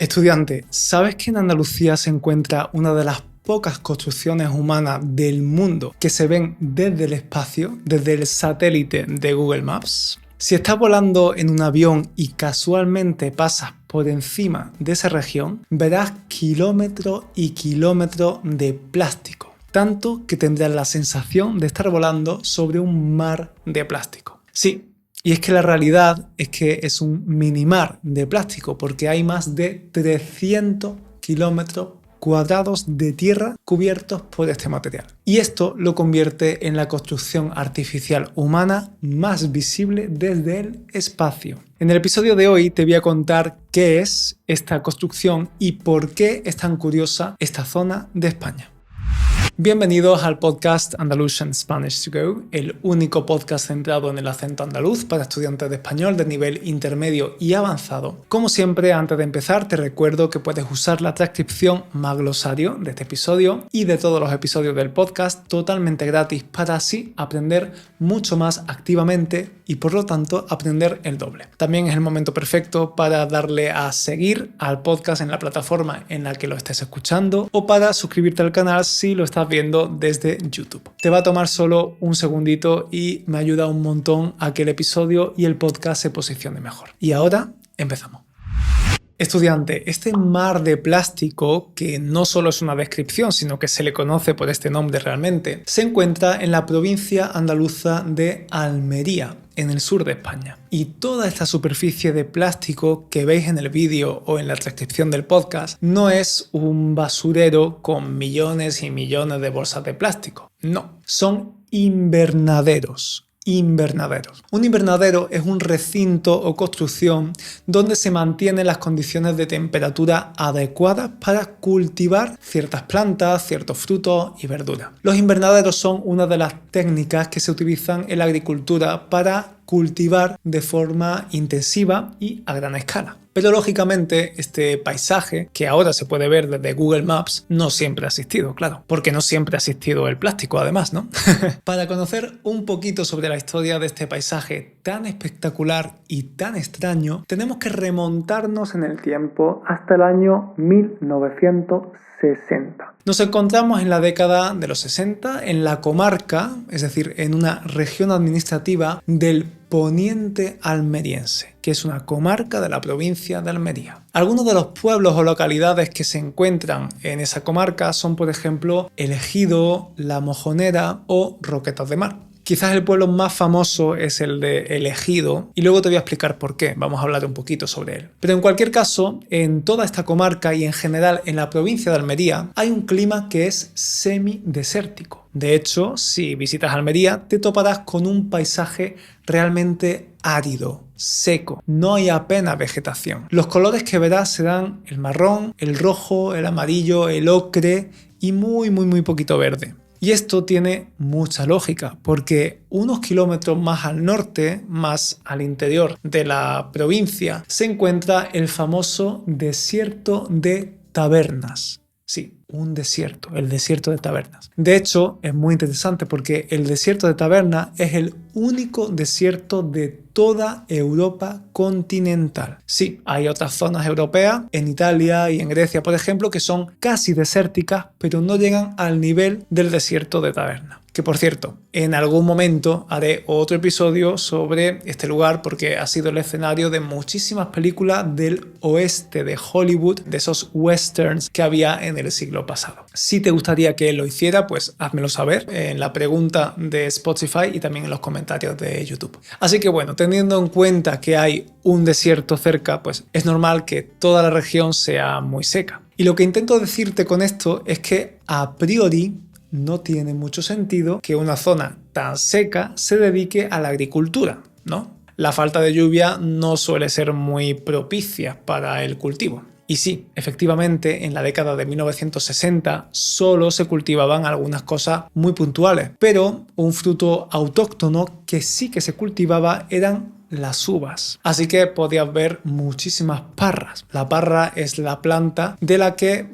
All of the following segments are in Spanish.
Estudiante, ¿sabes que en Andalucía se encuentra una de las pocas construcciones humanas del mundo que se ven desde el espacio, desde el satélite de Google Maps? Si estás volando en un avión y casualmente pasas por encima de esa región, verás kilómetros y kilómetros de plástico, tanto que tendrás la sensación de estar volando sobre un mar de plástico. Sí. Y es que la realidad es que es un minimar de plástico porque hay más de 300 kilómetros cuadrados de tierra cubiertos por este material. Y esto lo convierte en la construcción artificial humana más visible desde el espacio. En el episodio de hoy te voy a contar qué es esta construcción y por qué es tan curiosa esta zona de España. Bienvenidos al podcast Andalusian Spanish to Go, el único podcast centrado en el acento andaluz para estudiantes de español de nivel intermedio y avanzado. Como siempre, antes de empezar, te recuerdo que puedes usar la transcripción más glosario de este episodio y de todos los episodios del podcast totalmente gratis para así aprender mucho más activamente y por lo tanto aprender el doble. También es el momento perfecto para darle a seguir al podcast en la plataforma en la que lo estés escuchando o para suscribirte al canal si lo estás viendo desde YouTube. Te va a tomar solo un segundito y me ayuda un montón a que el episodio y el podcast se posicione mejor. Y ahora empezamos. Estudiante, este mar de plástico, que no solo es una descripción, sino que se le conoce por este nombre realmente, se encuentra en la provincia andaluza de Almería, en el sur de España. Y toda esta superficie de plástico que veis en el vídeo o en la transcripción del podcast no es un basurero con millones y millones de bolsas de plástico. No, son invernaderos. Un invernadero es un recinto o construcción donde se mantienen las condiciones de temperatura adecuadas para cultivar ciertas plantas, ciertos frutos y verduras. Los invernaderos son una de las técnicas que se utilizan en la agricultura para cultivar de forma intensiva y a gran escala. Pero lógicamente este paisaje, que ahora se puede ver desde Google Maps, no siempre ha existido, claro, porque no siempre ha existido el plástico además, ¿no? Para conocer un poquito sobre la historia de este paisaje tan espectacular y tan extraño, tenemos que remontarnos en el tiempo hasta el año 1960. Nos encontramos en la década de los 60 en la comarca, es decir, en una región administrativa del Poniente almeriense, que es una comarca de la provincia de Almería. Algunos de los pueblos o localidades que se encuentran en esa comarca son, por ejemplo, El Ejido, La Mojonera o Roquetas de Mar. Quizás el pueblo más famoso es el de El Ejido y luego te voy a explicar por qué, vamos a hablar un poquito sobre él. Pero en cualquier caso, en toda esta comarca y en general en la provincia de Almería hay un clima que es semidesértico. De hecho, si visitas Almería te toparás con un paisaje realmente árido, seco, no hay apenas vegetación. Los colores que verás serán el marrón, el rojo, el amarillo, el ocre y muy poquito verde. Y esto tiene mucha lógica, porque unos kilómetros más al norte, más al interior de la provincia, se encuentra el famoso desierto de Tabernas. Sí, un desierto, el desierto de Tabernas. De hecho, es muy interesante porque el desierto de Tabernas es el único desierto de toda Europa continental. Sí, hay otras zonas europeas, en Italia y en Grecia, por ejemplo, que son casi desérticas, pero no llegan al nivel del desierto de Tabernas. Que por cierto, en algún momento haré otro episodio sobre este lugar porque ha sido el escenario de muchísimas películas del oeste de Hollywood, de esos westerns que había en el siglo pasado. Si te gustaría que lo hiciera, pues házmelo saber en la pregunta de Spotify y también en los comentarios de YouTube. Así que bueno, teniendo en cuenta que hay un desierto cerca, pues es normal que toda la región sea muy seca. Y lo que intento decirte con esto es que a priori no tiene mucho sentido que una zona tan seca se dedique a la agricultura, ¿no? La falta de lluvia no suele ser muy propicia para el cultivo. Y sí, efectivamente, en la década de 1960 solo se cultivaban algunas cosas muy puntuales, pero un fruto autóctono que sí que se cultivaba eran las uvas. Así que podías ver muchísimas parras. La parra es la planta de la que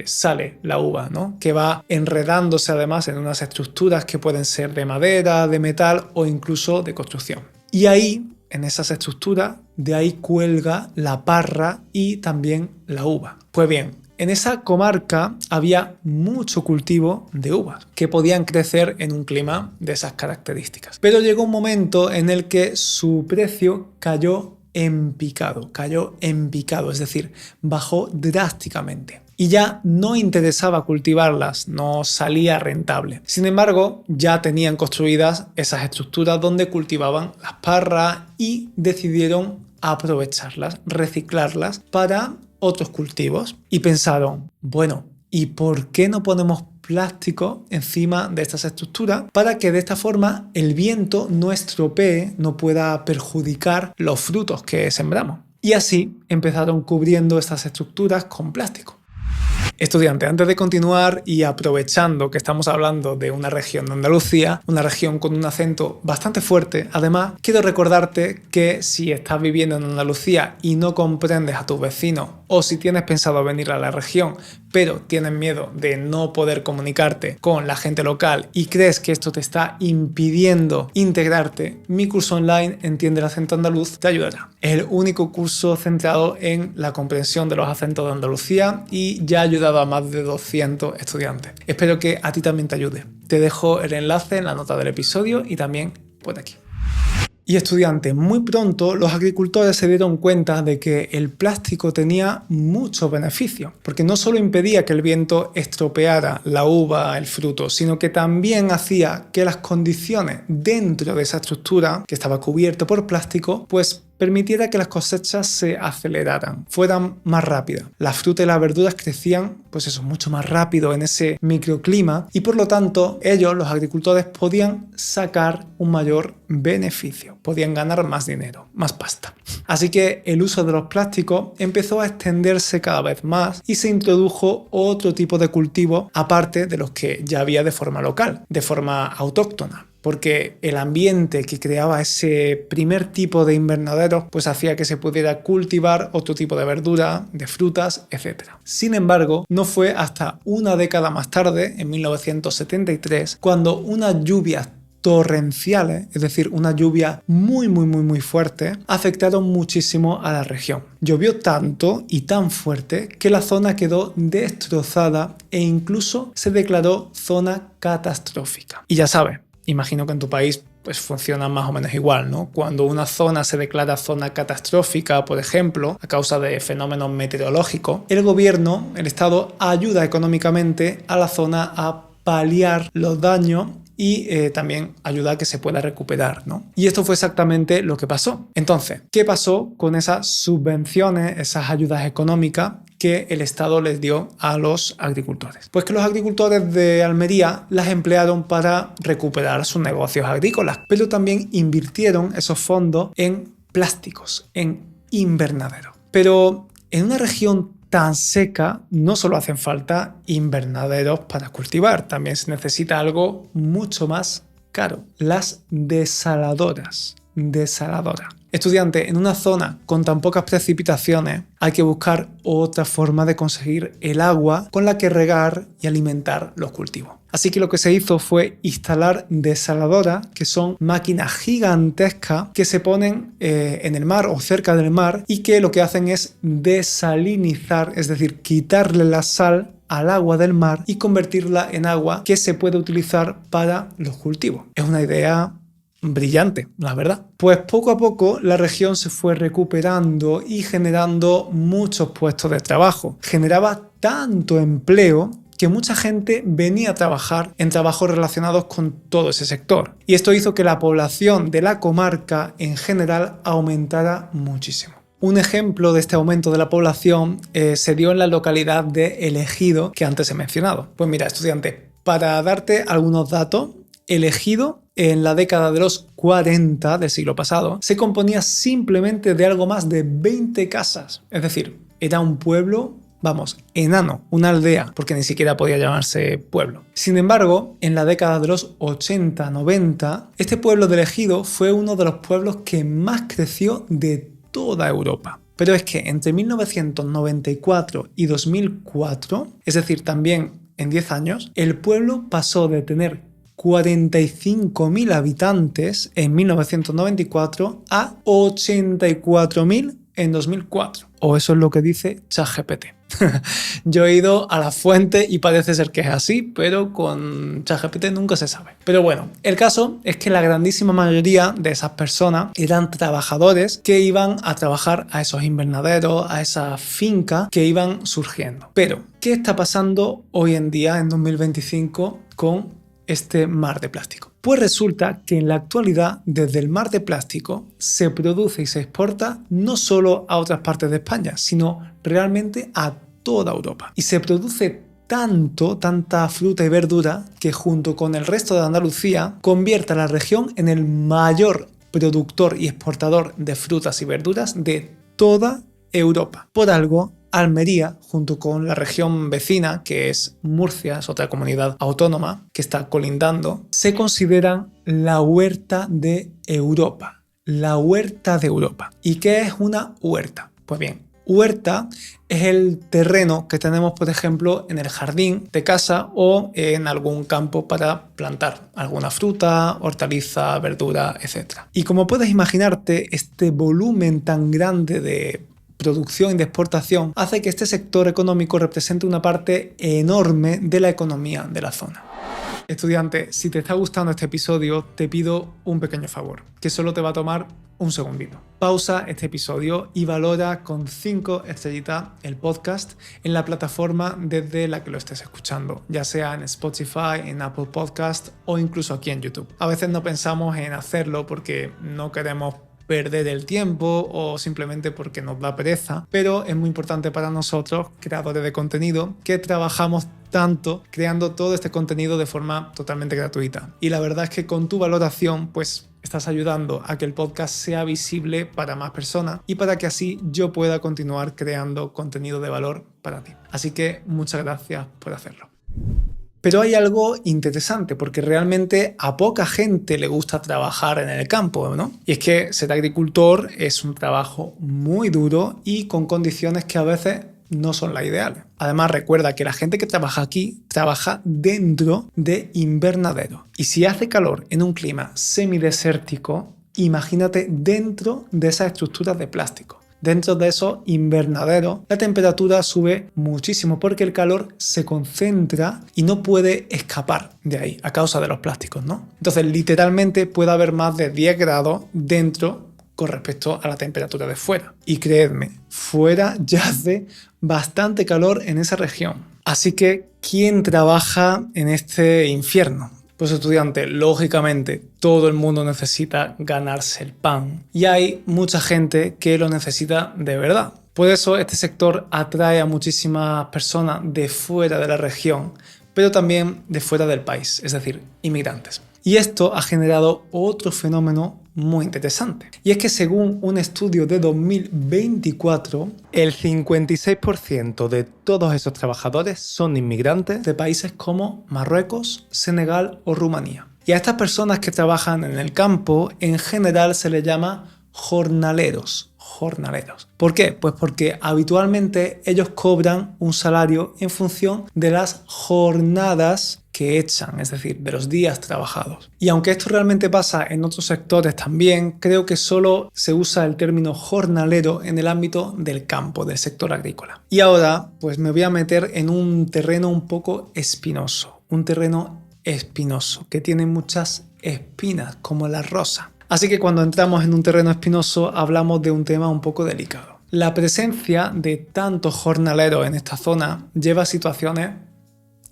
sale la uva, ¿no? Que va enredándose además en unas estructuras que pueden ser de madera, de metal o incluso de construcción. Y ahí, en esas estructuras, de ahí cuelga la parra y también la uva. Pues bien, en esa comarca había mucho cultivo de uvas que podían crecer en un clima de esas características. Pero llegó un momento en el que su precio cayó en picado, es decir, bajó drásticamente. Y ya no interesaba cultivarlas, no salía rentable. Sin embargo, ya tenían construidas esas estructuras donde cultivaban las parras y decidieron aprovecharlas, reciclarlas para otros cultivos. Y pensaron, bueno, ¿y por qué no ponemos plástico encima de estas estructuras para que de esta forma el viento no estropee, no pueda perjudicar los frutos que sembramos? Y así empezaron cubriendo estas estructuras con plástico. Estudiante, antes de continuar y aprovechando que estamos hablando de una región de Andalucía, una región con un acento bastante fuerte, además, quiero recordarte que si estás viviendo en Andalucía y no comprendes a tus vecinos, o si tienes pensado venir a la región, pero tienes miedo de no poder comunicarte con la gente local y crees que esto te está impidiendo integrarte, mi curso online Entiende el acento andaluz te ayudará. Es el único curso centrado en la comprensión de los acentos de Andalucía y ya ha ayudado a más de 200 estudiantes. Espero que a ti también te ayude. Te dejo el enlace en la nota del episodio y también por aquí. Y estudiantes, muy pronto los agricultores se dieron cuenta de que el plástico tenía muchos beneficios, porque no solo impedía que el viento estropeara la uva, el fruto, sino que también hacía que las condiciones dentro de esa estructura, que estaba cubierta por plástico, pues permitiera que las cosechas se aceleraran, fueran más rápidas. Las frutas y las verduras crecían, pues eso, mucho más rápido en ese microclima y por lo tanto ellos, los agricultores, podían sacar un mayor beneficio, podían ganar más dinero, más pasta. Así que el uso de los plásticos empezó a extenderse cada vez más y se introdujo otro tipo de cultivo aparte de los que ya había de forma local, de forma autóctona. Porque el ambiente que creaba ese primer tipo de invernaderos pues hacía que se pudiera cultivar otro tipo de verdura, de frutas, etc. Sin embargo, no fue hasta una década más tarde, en 1973, cuando unas lluvias torrenciales, es decir, una lluvia muy fuerte, afectaron muchísimo a la región. Llovió tanto y tan fuerte que la zona quedó destrozada e incluso se declaró zona catastrófica. Y ya sabes, imagino que en tu país pues funciona más o menos igual, ¿no? Cuando una zona se declara zona catastrófica, por ejemplo, a causa de fenómenos meteorológicos, el gobierno, el Estado, ayuda económicamente a la zona a paliar los daños y también ayuda a que se pueda recuperar, ¿no? Y esto fue exactamente lo que pasó. Entonces, ¿qué pasó con esas subvenciones, esas ayudas económicas que el Estado les dio a los agricultores? Pues que los agricultores de Almería las emplearon para recuperar sus negocios agrícolas, pero también invirtieron esos fondos en plásticos, en invernaderos. Pero en una región tan seca no solo hacen falta invernaderos para cultivar, también se necesita algo mucho más caro, las desaladoras. Estudiante, en una zona con tan pocas precipitaciones hay que buscar otra forma de conseguir el agua con la que regar y alimentar los cultivos. Así que lo que se hizo fue instalar desaladoras, que son máquinas gigantescas que se ponen en el mar o cerca del mar y que lo que hacen es desalinizar, es decir, quitarle la sal al agua del mar y convertirla en agua que se puede utilizar para los cultivos. Es una idea brillante, la verdad. Pues poco a poco la región se fue recuperando y generando muchos puestos de trabajo. Generaba tanto empleo que mucha gente venía a trabajar en trabajos relacionados con todo ese sector. Y esto hizo que la población de la comarca en general aumentara muchísimo. Un ejemplo de este aumento de la población se dio en la localidad de El Ejido, que antes he mencionado. Pues mira, estudiante, para darte algunos datos, El Ejido en la década de los 40 del siglo pasado se componía simplemente de algo más de 20 casas. Es decir, era un pueblo, vamos, enano, una aldea, porque ni siquiera podía llamarse pueblo. Sin embargo, en la década de los 80-90, este pueblo de El Ejido fue uno de los pueblos que más creció de toda Europa. Pero es que entre 1994 y 2004, es decir, también en 10 años, el pueblo pasó de tener 45.000 habitantes en 1994 a 84.000 en 2004. O eso es lo que dice ChatGPT. Yo he ido a la fuente y parece ser que es así, pero con ChatGPT nunca se sabe. Pero bueno, el caso es que la grandísima mayoría de esas personas eran trabajadores que iban a trabajar a esos invernaderos, a esas fincas que iban surgiendo. Pero, ¿qué está pasando hoy en día, en 2025, con este mar de plástico? Pues resulta que en la actualidad, desde el mar de plástico, se produce y se exporta no solo a otras partes de España, sino realmente a toda Europa. Y se produce tanta fruta y verdura que junto con el resto de Andalucía convierte a la región en el mayor productor y exportador de frutas y verduras de toda Europa. Por algo, Almería, junto con la región vecina, que es Murcia, es otra comunidad autónoma que está colindando, se consideran la huerta de Europa. La huerta de Europa. ¿Y qué es una huerta? Pues bien, huerta es el terreno que tenemos, por ejemplo, en el jardín de casa o en algún campo para plantar alguna fruta, hortaliza, verdura, etc. Y como puedes imaginarte, este volumen tan grande de producción y de exportación hace que este sector económico represente una parte enorme de la economía de la zona. Estudiante, si te está gustando este episodio, te pido un pequeño favor, que solo te va a tomar un segundito. Pausa este episodio y valora con 5 estrellitas el podcast en la plataforma desde la que lo estés escuchando, ya sea en Spotify, en Apple Podcast o incluso aquí en YouTube. A veces no pensamos en hacerlo porque no queremos perder el tiempo o simplemente porque nos da pereza, pero es muy importante para nosotros, creadores de contenido, que trabajamos tanto creando todo este contenido de forma totalmente gratuita. Y la verdad es que con tu valoración, pues estás ayudando a que el podcast sea visible para más personas y para que así yo pueda continuar creando contenido de valor para ti. Así que muchas gracias por hacerlo. Pero hay algo interesante, porque realmente a poca gente le gusta trabajar en el campo, ¿no? Y es que ser agricultor es un trabajo muy duro y con condiciones que a veces no son las ideales. Además, recuerda que la gente que trabaja aquí trabaja dentro de invernaderos. Y si hace calor en un clima semidesértico, imagínate dentro de esas estructuras de plástico. Dentro de esos invernaderos, la temperatura sube muchísimo porque el calor se concentra y no puede escapar de ahí a causa de los plásticos, ¿no? Entonces, literalmente puede haber más de 10 grados dentro con respecto a la temperatura de fuera. Y creedme, fuera ya hace bastante calor en esa región. Así que, ¿quién trabaja en este infierno? Pues estudiante, lógicamente todo el mundo necesita ganarse el pan y hay mucha gente que lo necesita de verdad. Por eso este sector atrae a muchísimas personas de fuera de la región, pero también de fuera del país, es decir, inmigrantes. Y esto ha generado otro fenómeno muy interesante. Y es que según un estudio de 2024, el 56% de todos esos trabajadores son inmigrantes de países como Marruecos, Senegal o Rumanía. Y a estas personas que trabajan en el campo, en general se les llama jornaleros. ¿Por qué? Pues porque habitualmente ellos cobran un salario en función de las jornadas que echan, es decir, de los días trabajados. Y aunque esto realmente pasa en otros sectores también, creo que solo se usa el término jornalero en el ámbito del campo, del sector agrícola. Y ahora, pues me voy a meter en un terreno un poco espinoso, que tiene muchas espinas, como la rosa. Así que cuando entramos en un terreno espinoso hablamos de un tema un poco delicado. La presencia de tantos jornaleros en esta zona lleva a situaciones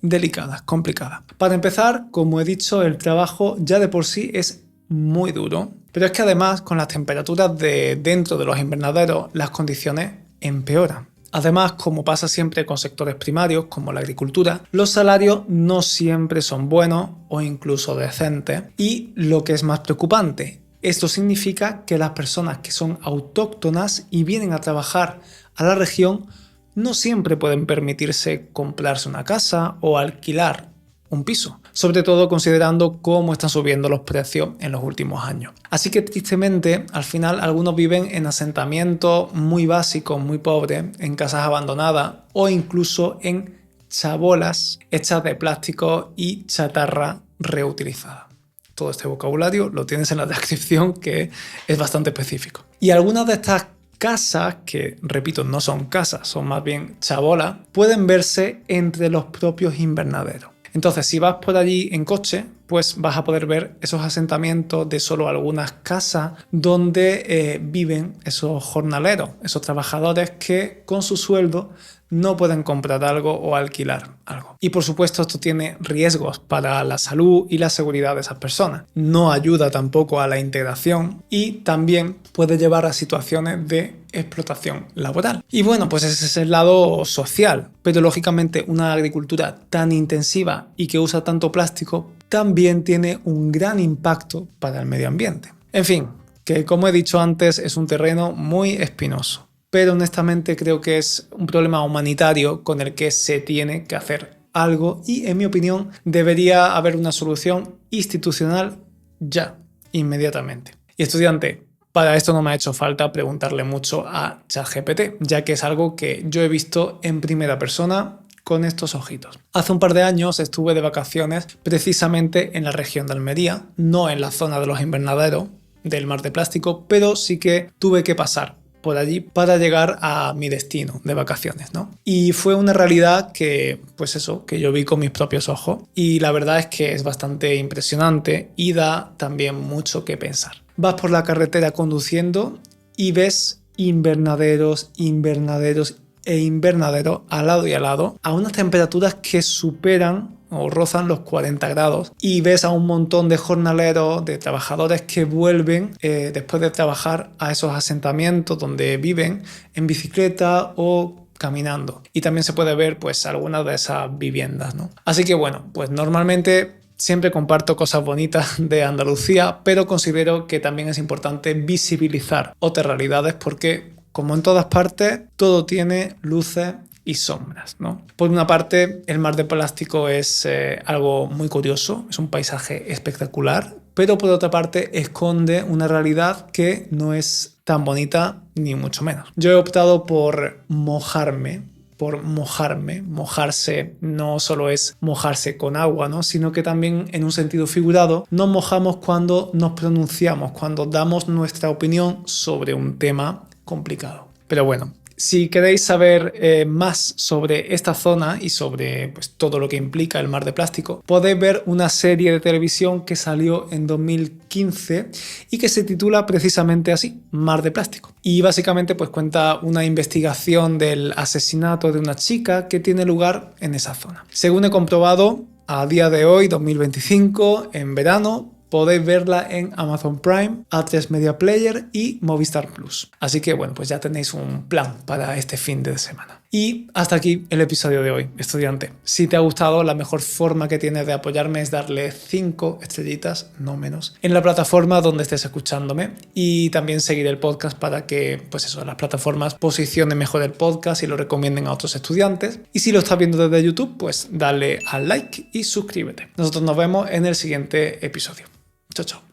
delicadas, complicadas. Para empezar, como he dicho, el trabajo ya de por sí es muy duro, pero es que además con las temperaturas de dentro de los invernaderos las condiciones empeoran. Además, como pasa siempre con sectores primarios como la agricultura, los salarios no siempre son buenos o incluso decentes y lo que es más preocupante, esto significa que las personas que son autóctonas y vienen a trabajar a la región no siempre pueden permitirse comprarse una casa o alquilar un piso, sobre todo considerando cómo están subiendo los precios en los últimos años. Así que tristemente, al final algunos viven en asentamientos muy básicos, muy pobres, en casas abandonadas o incluso en chabolas hechas de plástico y chatarra reutilizada. Todo este vocabulario lo tienes en la descripción, que es bastante específico. Y algunas de estas casas, que repito, no son casas, son más bien chabolas, pueden verse entre los propios invernaderos. Entonces, si vas por allí en coche, pues vas a poder ver esos asentamientos de solo algunas casas donde viven esos jornaleros, esos trabajadores que con su sueldo no pueden comprar algo o alquilar algo. Y por supuesto esto tiene riesgos para la salud y la seguridad de esas personas. No ayuda tampoco a la integración y también puede llevar a situaciones de explotación laboral. Y bueno, pues ese es el lado social, pero lógicamente una agricultura tan intensiva y que usa tanto plástico también tiene un gran impacto para el medio ambiente. En fin, que como he dicho antes es un terreno muy espinoso, pero honestamente creo que es un problema humanitario con el que se tiene que hacer algo y en mi opinión debería haber una solución institucional ya, inmediatamente. Y estudiante, para esto no me ha hecho falta preguntarle mucho a ChatGPT, ya que es algo que yo he visto en primera persona con estos ojitos. Hace un par de años estuve de vacaciones precisamente en la región de Almería, no en la zona de los invernaderos del mar de plástico, pero sí que tuve que pasar por allí para llegar a mi destino de vacaciones, ¿no? Y fue una realidad que, pues eso, que yo vi con mis propios ojos y la verdad es que es bastante impresionante y da también mucho que pensar. Vas por la carretera conduciendo y ves invernaderos e invernaderos al lado y al lado a unas temperaturas que superan o rozan los 40 grados y ves a un montón de jornaleros, de trabajadores que vuelven después de trabajar a esos asentamientos donde viven en bicicleta o caminando. Y también se puede ver pues algunas de esas viviendas, ¿no? Así que bueno, pues normalmente siempre comparto cosas bonitas de Andalucía, pero considero que también es importante visibilizar otras realidades porque, como en todas partes, todo tiene luces y sombras, ¿no? Por una parte, el mar de plástico es algo muy curioso, es un paisaje espectacular, pero por otra parte esconde una realidad que no es tan bonita ni mucho menos. Yo he optado por mojarme. Mojarse no solo es mojarse con agua, ¿no? Sino que también en un sentido figurado nos mojamos cuando nos pronunciamos, cuando damos nuestra opinión sobre un tema complicado. Pero bueno, si queréis saber más sobre esta zona y sobre pues, todo lo que implica el mar de plástico, podéis ver una serie de televisión que salió en 2015 y que se titula precisamente así, Mar de Plástico. Y básicamente pues, cuenta una investigación del asesinato de una chica que tiene lugar en esa zona. Según he comprobado, a día de hoy, 2025, en verano, podéis verla en Amazon Prime, A3 Media Player y Movistar Plus. Así que bueno, pues ya tenéis un plan para este fin de semana. Y hasta aquí el episodio de hoy, estudiante. Si te ha gustado, la mejor forma que tienes de apoyarme es darle 5 estrellitas, no menos, en la plataforma donde estés escuchándome y también seguir el podcast para que, pues eso, las plataformas posicionen mejor el podcast y lo recomienden a otros estudiantes. Y si lo estás viendo desde YouTube, pues dale al like y suscríbete. Nosotros nos vemos en el siguiente episodio. Chao, chao.